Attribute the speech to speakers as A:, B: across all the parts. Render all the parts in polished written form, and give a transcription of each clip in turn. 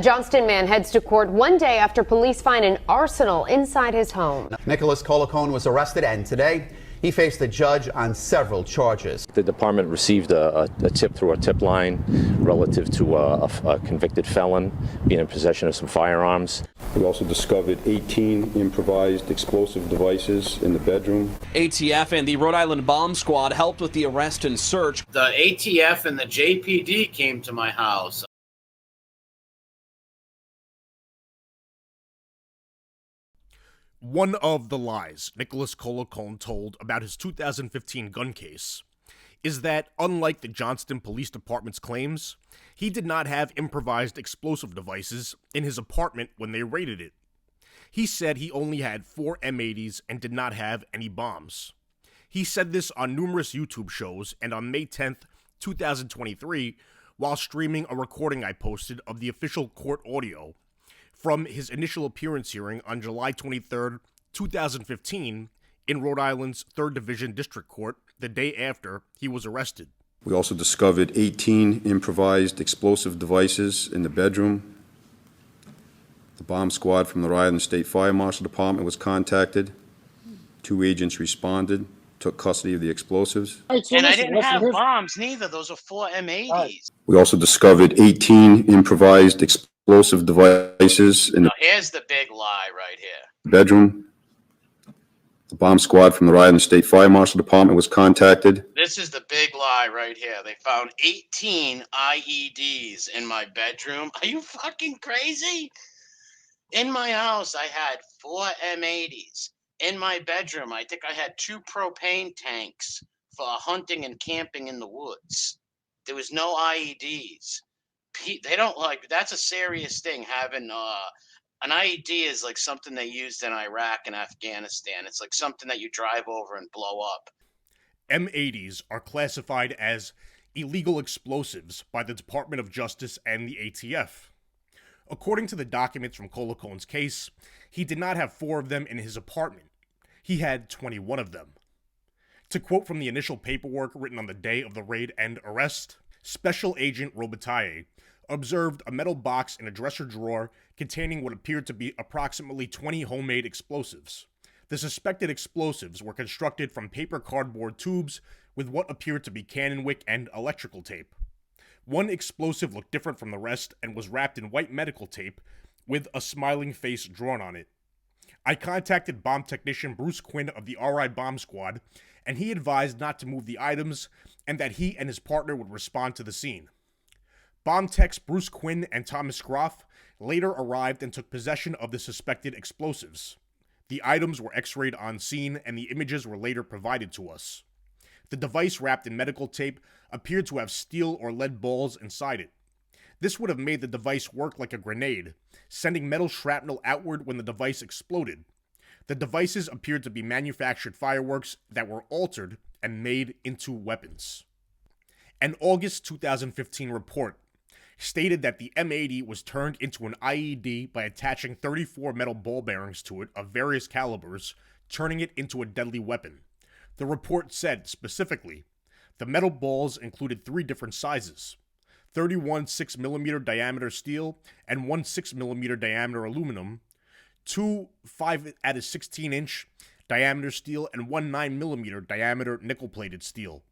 A: Johnston man heads to court one day after police find an arsenal inside his home.
B: Nicholas Colacone was arrested, and today he faced the judge on several charges.
C: The department received a tip through a tip line relative to a convicted felon being in possession of some firearms.
D: We also discovered 18 improvised explosive devices in the bedroom.
E: ATF and the Rhode Island Bomb Squad helped with the arrest and search.
F: The ATF and the JPD came to my house.
G: One of the lies Nicholas Colacone told about his 2015 gun case is that, unlike the Johnston Police Department's claims, he did not have improvised explosive devices in his apartment when they raided it. He said he only had 4 M80s and did not have any bombs. He said this on numerous YouTube shows and on May 10th, 2023, while streaming a recording I posted of the official court audio from his initial appearance hearing on July 23, 2015, in Rhode Island's 3rd Division District Court, the day after he was arrested.
D: We also discovered 18 improvised explosive devices in the bedroom. The bomb squad from the Rhode Island State Fire Marshal Department was contacted. 2 agents responded, took custody of the explosives.
H: And I didn't have bombs neither. Those are 4 M80s.
D: We also discovered 18 improvised explosive devices in the
H: Here's the big lie right here.
D: bedroom. The bomb squad from the Rhode Island State Fire Marshal Department was contacted.
H: This is the big lie right here. They found 18 IEDs in my bedroom. Are you fucking crazy? In my house, I had 4 M80s. In my bedroom, I think I had 2 propane tanks for hunting and camping in the woods. There was no IEDs. They don't like, that's a serious thing, having an IED is like something they used in Iraq and Afghanistan. It's like something that you drive over and blow up.
G: M80s are classified as illegal explosives by the Department of Justice and the ATF. According to the documents from Colacone's case, he did not have 4 of them in his apartment. He had 21 of them. To quote from the initial paperwork written on the day of the raid and arrest, Special Agent Robitaille observed a metal box in a dresser drawer containing what appeared to be approximately 20 homemade explosives. The suspected explosives were constructed from paper cardboard tubes with what appeared to be cannon wick and electrical tape. One explosive looked different from the rest and was wrapped in white medical tape with a smiling face drawn on it. I contacted bomb technician Bruce Quinn of the RI Bomb Squad, and he advised not to move the items and that he and his partner would respond to the scene. Bomb techs Bruce Quinn and Thomas Groff later arrived and took possession of the suspected explosives. The items were x-rayed on scene and the images were later provided to us. The device wrapped in medical tape appeared to have steel or lead balls inside it. This would have made the device work like a grenade, sending metal shrapnel outward when the device exploded. The devices appeared to be manufactured fireworks that were altered and made into weapons. An August 2015 report stated that the M80 was turned into an IED by attaching 34 metal ball bearings to it of various calibers, turning it into a deadly weapon. The report said, specifically, the metal balls included 3 different sizes: 31 6mm diameter steel and 1 6mm diameter aluminum, 2 5/16" diameter steel, and 1 9mm diameter nickel-plated steel.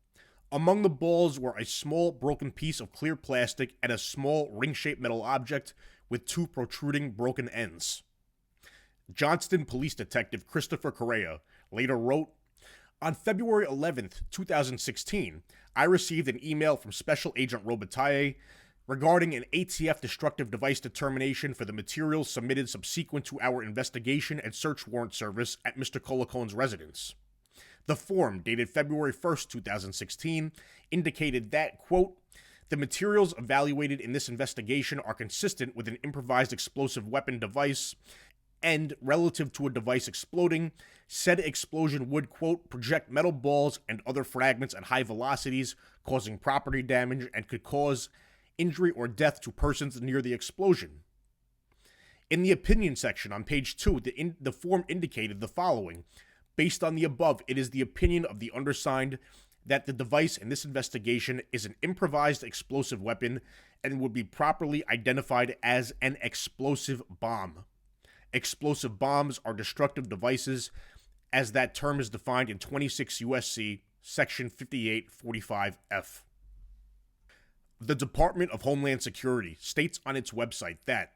G: Among the balls were a small broken piece of clear plastic and a small ring-shaped metal object with 2 protruding broken ends. Johnston Police Detective Christopher Correa later wrote, "On February 11th, 2016, I received an email from Special Agent Robitaille regarding an ATF destructive device determination for the materials submitted subsequent to our investigation and search warrant service at Mr. Colacone's residence. The form, dated February 1st, 2016, indicated that, quote, the materials evaluated in this investigation are consistent with an improvised explosive weapon device, and relative to a device exploding, said explosion would, quote, project metal balls and other fragments at high velocities, causing property damage and could cause injury or death to persons near the explosion." In the opinion section on page 2, the form indicated the following: "Based on the above, it is the opinion of the undersigned that the device in this investigation is an improvised explosive weapon and would be properly identified as an explosive bomb. Explosive bombs are destructive devices, as that term is defined in 26 U.S.C. Section 5845F. The Department of Homeland Security states on its website that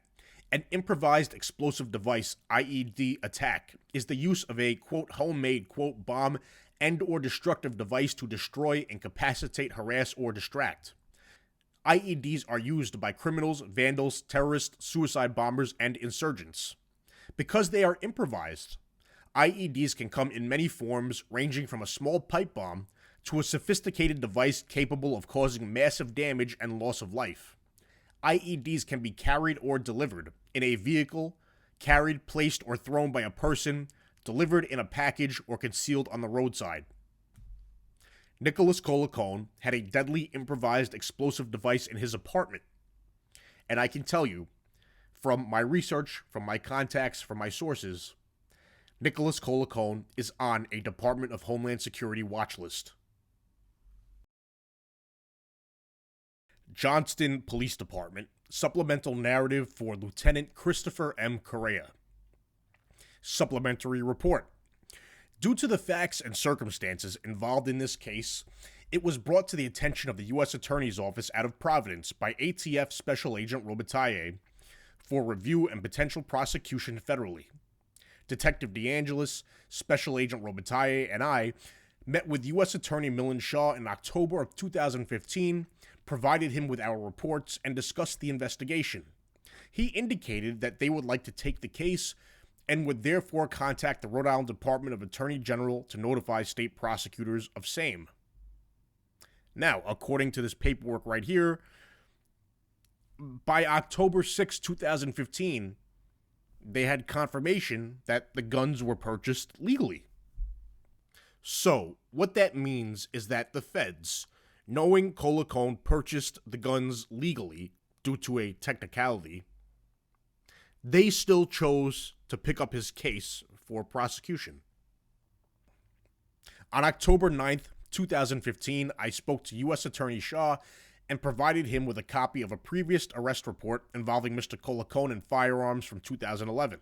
G: an improvised explosive device IED attack is the use of a, quote, homemade, quote, bomb and or destructive device to destroy, incapacitate, harass, or distract. IEDs are used by criminals, vandals, terrorists, suicide bombers, and insurgents. Because they are improvised, IEDs can come in many forms, ranging from a small pipe bomb to a sophisticated device capable of causing massive damage and loss of life. IEDs can be carried or delivered in a vehicle, carried, placed, or thrown by a person, delivered in a package, or concealed on the roadside. Nicholas Colacone had a deadly improvised explosive device in his apartment. And I can tell you, from my research, from my contacts, from my sources, Nicholas Colacone is on a Department of Homeland Security watch list. Johnston Police Department, supplemental narrative for Lieutenant Christopher M. Correa. Supplementary report. Due to the facts and circumstances involved in this case, it was brought to the attention of the U.S. Attorney's Office out of Providence by ATF Special Agent Robitaille for review and potential prosecution federally. Detective DeAngelis, Special Agent Robitaille, and I met with U.S. Attorney Millen Shaw in October of 2015, provided him with our reports, and discussed the investigation. He indicated that they would like to take the case and would therefore contact the Rhode Island Department of Attorney General to notify state prosecutors of same. Now, according to this paperwork right here, by October 6, 2015, they had confirmation that the guns were purchased legally. So, what that means is that the feds, knowing Colacone purchased the guns legally due to a technicality, they still chose to pick up his case for prosecution. On October 9th, 2015, I spoke to U.S. Attorney Shaw and provided him with a copy of a previous arrest report involving Mr. Colacone and firearms from 2011.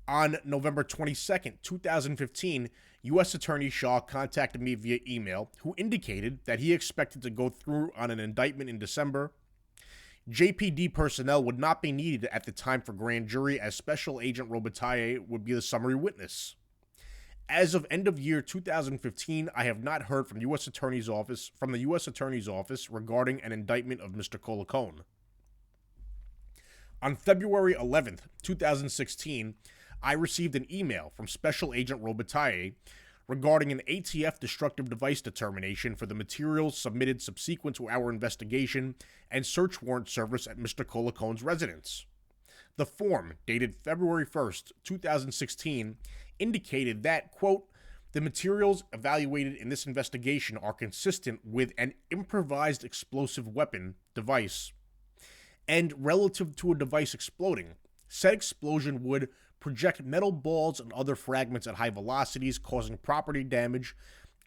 G: On November 22nd, 2015, U.S. Attorney Shaw contacted me via email, who indicated that he expected to go through on an indictment in December. JPD personnel would not be needed at the time for grand jury, as Special Agent Robitaille would be the summary witness. As of end of year 2015, I have not heard from the U.S. Attorney's Office regarding an indictment of Mr. Colacone. On February 11th, 2016, I received an email from Special Agent Robitaille regarding an ATF destructive device determination for the materials submitted subsequent to our investigation and search warrant service at Mr. Colacone's residence. The form, dated February 1st, 2016, indicated that, quote, the materials evaluated in this investigation are consistent with an improvised explosive weapon device, and relative to a device exploding, said explosion would project metal balls and other fragments at high velocities, causing property damage,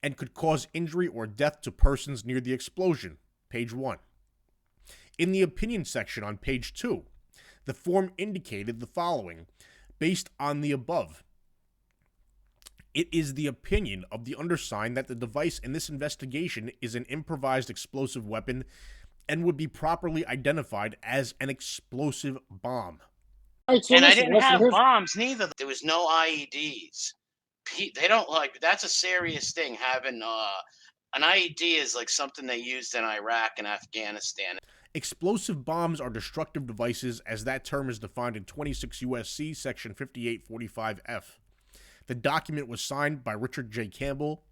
G: and could cause injury or death to persons near the explosion. Page 1. In the opinion section on page 2, the form indicated the following. Based on the above, it is the opinion of the undersigned that the device in this investigation is an improvised explosive weapon and would be properly identified as an explosive bomb.
H: And I didn't have bombs neither. There was no IEDs. They don't like, that's a serious thing. Having an IED is like something they used in Iraq and Afghanistan.
G: Explosive bombs are destructive devices, as that term is defined in 26 U.S.C. Section 5845F. The document was signed by Richard J. Campbell,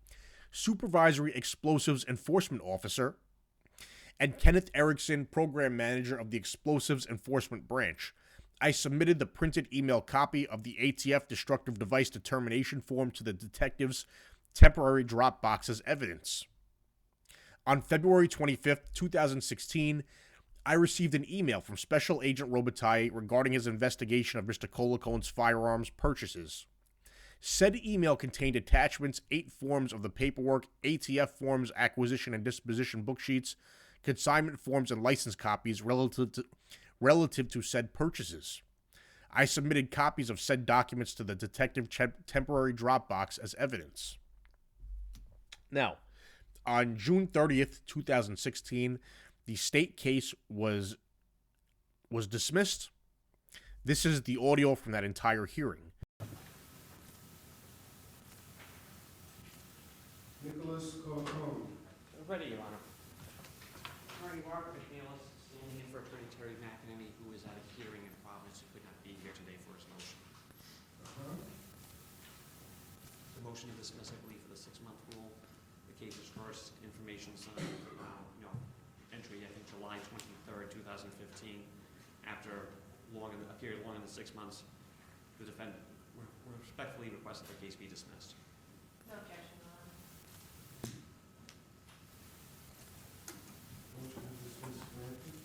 G: Supervisory Explosives Enforcement Officer, and Kenneth Erickson, Program Manager of the Explosives Enforcement Branch. I submitted the printed email copy of the ATF destructive device determination form to the detective's temporary Dropbox as evidence. On February 25th, 2016, I received an email from Special Agent Robitaille regarding his investigation of Mr. Colacone's firearms purchases. Said email contained attachments, 8 forms of the paperwork, ATF forms, acquisition and disposition book sheets, consignment forms, and license copies relative to said purchases. I submitted copies of said documents to the detective temporary Dropbox as evidence. Now, on June 30th, 2016, the state case was dismissed. This is the audio from that entire hearing.
I: Nicholas Colacone.
J: Ready, Your Honor. Attorney Margaret McNeilis, standing in for Attorney Terry McEnany, who is at a hearing in Providence, who could not be here today for his motion. The motion to dismiss, I believe, for the 6-month rule. The case's first information signed, entry, I think, July 23rd, 2015. After a period longer than 6 months, the defendant respectfully requests that the case be dismissed.
K: No objection, Your Honor.
I: Motion to dismiss granted.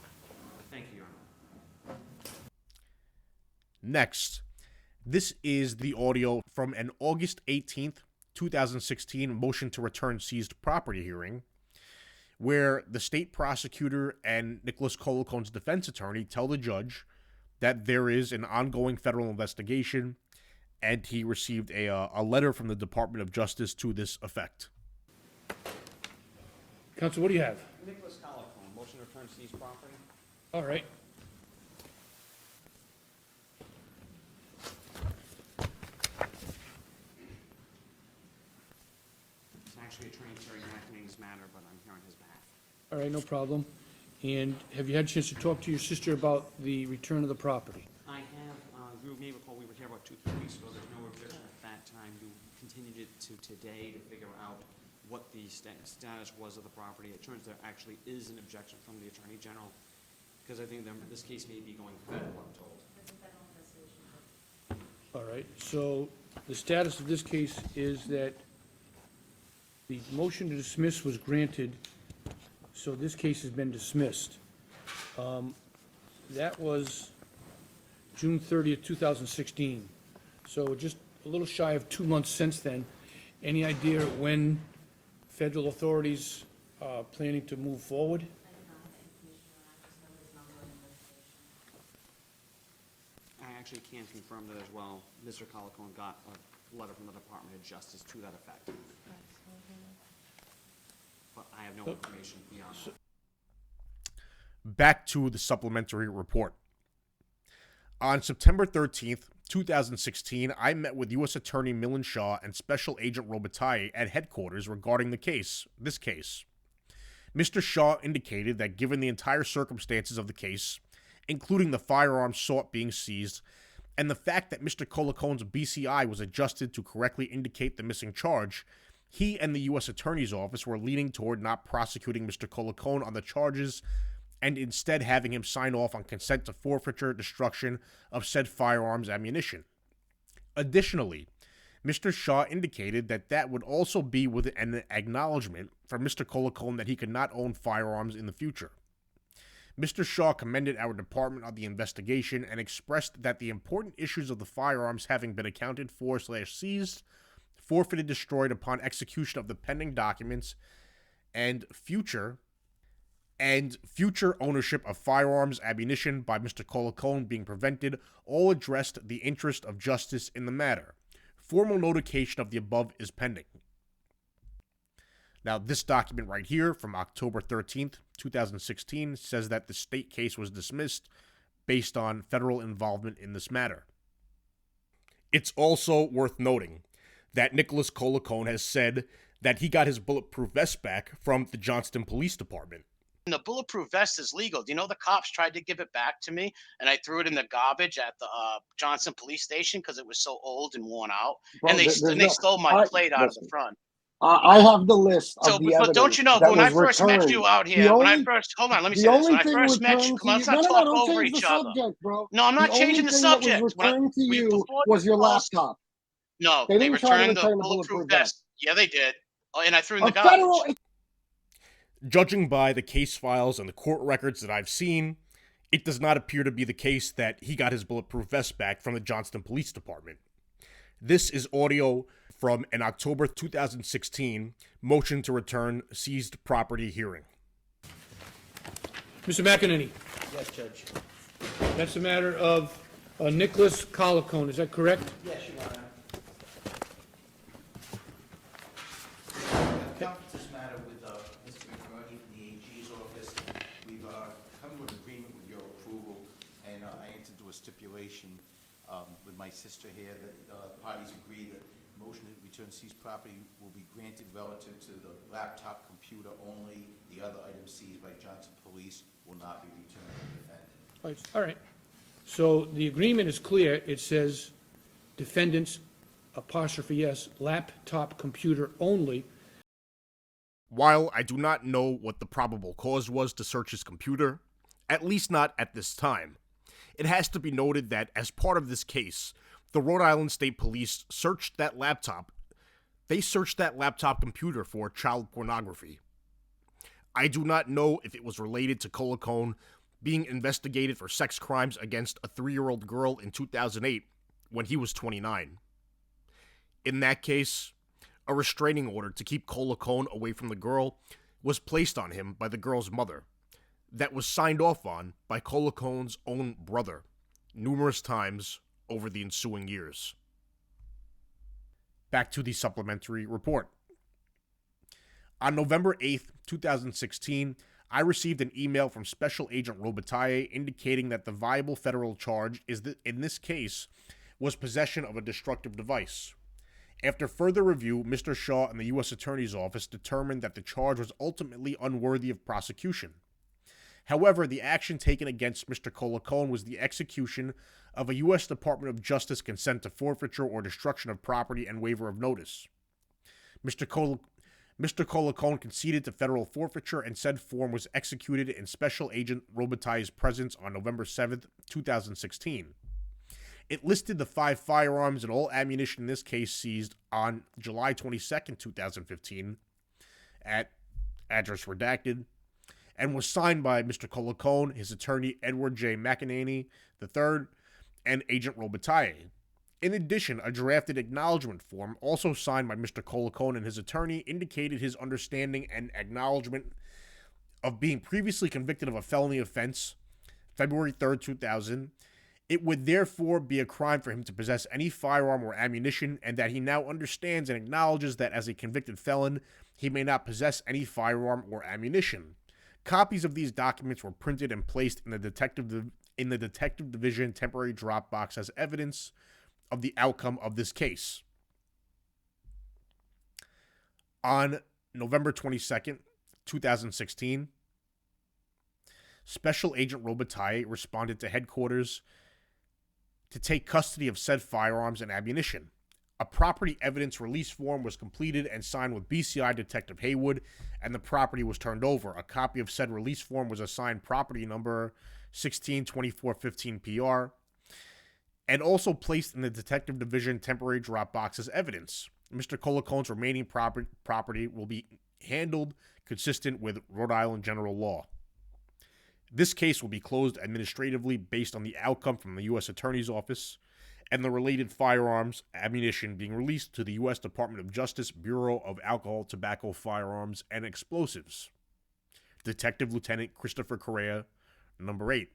J: Thank you, Your Honor.
G: Next, this is the audio from an August 18th, 2016 motion to return seized property hearing, where the state prosecutor and Nicholas Colacone's defense attorney tell the judge that there is an ongoing federal investigation, and he received a letter from the Department of Justice to this effect.
L: Counsel, what do you have?
J: Nicholas Colacone, motion to return seized property.
L: All right.
J: It's actually Attorney Terry McEnany's matter, but I'm here on his behalf.
L: All right, no problem. And have you had a chance to talk to your sister about the return of the property?
J: I have, you may recall we were here about 2-3 weeks ago. There's no objection at that time. You continued it to today to figure out what the status was of the property. It turns out there actually is an objection from the Attorney General, because I think this case may be going federal, I'm told.
L: All right, so the status of this case is that the motion to dismiss was granted, so this case has been dismissed. That was June 30th, 2016. So just a little shy of 2 months since then. Any idea when federal authorities are planning to move forward?
J: I actually can confirm that as well. Mr. Colacone got a letter from the Department of Justice to that effect. But I have no information beyond that.
G: Back to the supplementary report. On September 13th, 2016, I met with U.S. Attorney Millen Shaw and Special Agent Robitaille at headquarters regarding this case. Mr. Shaw indicated that given the entire circumstances of the case, including the firearms sought being seized, and the fact that Mr. Colacone's BCI was adjusted to correctly indicate the missing charge, he and the U.S. Attorney's Office were leaning toward not prosecuting Mr. Colacone on the charges and instead having him sign off on consent to forfeiture destruction of said firearms ammunition. Additionally, Mr. Shaw indicated that that would also be with an acknowledgement from Mr. Colacone that he could not own firearms in the future. Mr. Shaw commended our department on the investigation and expressed that the important issues of the firearms having been accounted for / seized, forfeited, destroyed upon execution of the pending documents, and future ownership of firearms ammunition by Mr. Colacone being prevented all addressed the interest of justice in the matter. Formal notification of the above is pending. Now, this document right here from October 13th, 2016 says that the state case was dismissed based on federal involvement in this matter. It's also worth noting that Nicholas Colacone has said that he got his bulletproof vest back from the Johnston Police Department.
H: And the bulletproof vest is legal. Do you know the cops tried to give it back to me, and I threw it in the garbage at the Johnson Police Station because it was so old and worn out,
M: Bro,
H: and they stole my plate out of the front.
M: I have the list of the
H: but
M: evidence
H: don't you know,
M: that
H: when I
M: was
H: first met
M: returned.
H: you out here, hold on, let me say this. When I first met you, come on, let's not talk over each other.
M: Bro.
H: No, I'm not changing the subject.
M: What was returned to you was your laptop.
H: No,
M: They
H: they
M: didn't try to
H: returned the
M: return the
H: bulletproof
M: bulletproof
H: vest. Yeah, they did. Oh, and I threw in
M: A
H: the garbage.
M: federal
G: Judging by the case files and the court records that I've seen, it does not appear to be the case that he got his bulletproof vest back from the Johnston Police Department. This is audio from an October 2016 motion to return seized property hearing.
L: Mr. McEnany,
N: Yes, Judge.
L: that's the matter of Nicholas Collicone, is that correct?
N: Yes, Your Honor. I've conferenced this matter with Mr. McCarty from the AG's office. We've come to an agreement with your approval, and I entered into a stipulation with my sister here that parties agree that motion to return seized property will be granted relative to the laptop computer only. The other items seized by Johnson Police will not be returned to the defendant.
L: All right. So the agreement is clear. It says defendants, apostrophe S, laptop computer only.
G: While I do not know what the probable cause was to search his computer, at least not at this time, it has to be noted that as part of this case, the Rhode Island State Police searched that laptop. They searched that laptop computer for child pornography. I do not know if it was related to Collicone being investigated for sex crimes against a 3-year-old girl in 2008 when he was 29. In that case, a restraining order to keep Collicone away from the girl was placed on him by the girl's mother, that was signed off on by Collicone's own brother numerous times over the ensuing years. Back to the supplementary report. On November 8th, 2016, I received an email from Special Agent Robitaille indicating that the viable federal charge in this case was possession of a destructive device. After further review, Mr. Shaw and the U.S. Attorney's Office determined that the charge was ultimately unworthy of prosecution. However, the action taken against Mr. Collicone was the execution of a U.S. Department of Justice consent to forfeiture or destruction of property and waiver of notice. Mr. Collicone conceded to federal forfeiture, and said form was executed in Special Agent Robitaille's presence on November 7th, 2016. It listed the 5 firearms and all ammunition in this case seized on July 22nd, 2015, at address redacted, and was signed by Mr. Collicone, his attorney Edward J. McEnany III, and Agent Robitaille. In addition, a drafted acknowledgement form, also signed by Mr. Collicone and his attorney, indicated his understanding and acknowledgement of being previously convicted of a felony offense, February 3rd, 2000. It would therefore be a crime for him to possess any firearm or ammunition, and that he now understands and acknowledges that as a convicted felon, he may not possess any firearm or ammunition. Copies of these documents were printed and placed in the Detective Division temporary drop box as evidence of the outcome of this case. On November 22nd, 2016, Special Agent Robitaille responded to headquarters to take custody of said firearms and ammunition. A property evidence release form was completed and signed with BCI Detective Haywood, and the property was turned over. A copy of said release form was assigned property number 162415PR, and also placed in the Detective Division temporary drop box as evidence. Mr. Collicone's remaining property will be handled consistent with Rhode Island general law. This case will be closed administratively based on the outcome from the U.S. Attorney's Office and the related firearms, ammunition being released to the U.S. Department of Justice Bureau of Alcohol, Tobacco, Firearms, and Explosives. Detective Lieutenant Christopher Correa, number 8.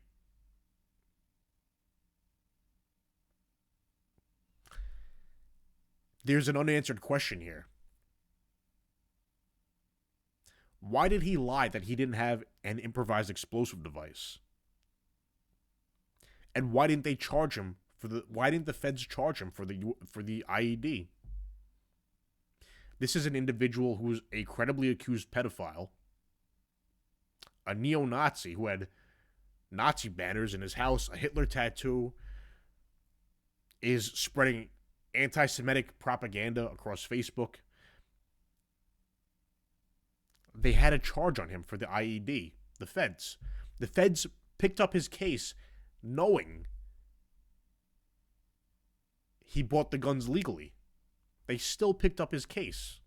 G: There's an unanswered question here. Why did he lie that he didn't have an improvised explosive device? And why didn't they charge him why didn't the feds charge him for the IED? This is an individual who's a credibly accused pedophile, a neo-Nazi who had Nazi banners in his house, a Hitler tattoo, is spreading anti-Semitic propaganda across Facebook. They had a charge on him for the IED, the feds. The feds picked up his case knowing he bought the guns legally. They still picked up his case.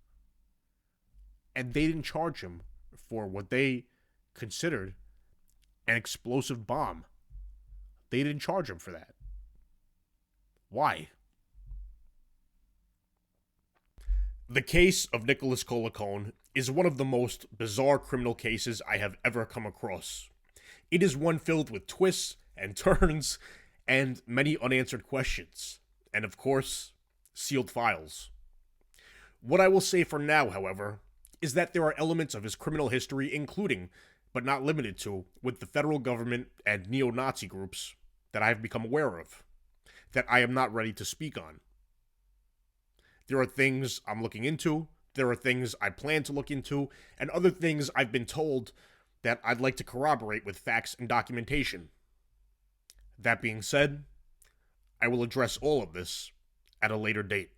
G: And they didn't charge him for what they considered an explosive bomb. They didn't charge him for that. Why? The case of Nicholas Collicone is one of the most bizarre criminal cases I have ever come across. It is one filled with twists and turns and many unanswered questions, and of course, sealed files. What I will say for now, however, is that there are elements of his criminal history, including, but not limited to, with the federal government and neo-Nazi groups, that I have become aware of, that I am not ready to speak on. There are things I'm looking into, there are things I plan to look into, and other things I've been told that I'd like to corroborate with facts and documentation. That being said, I will address all of this at a later date.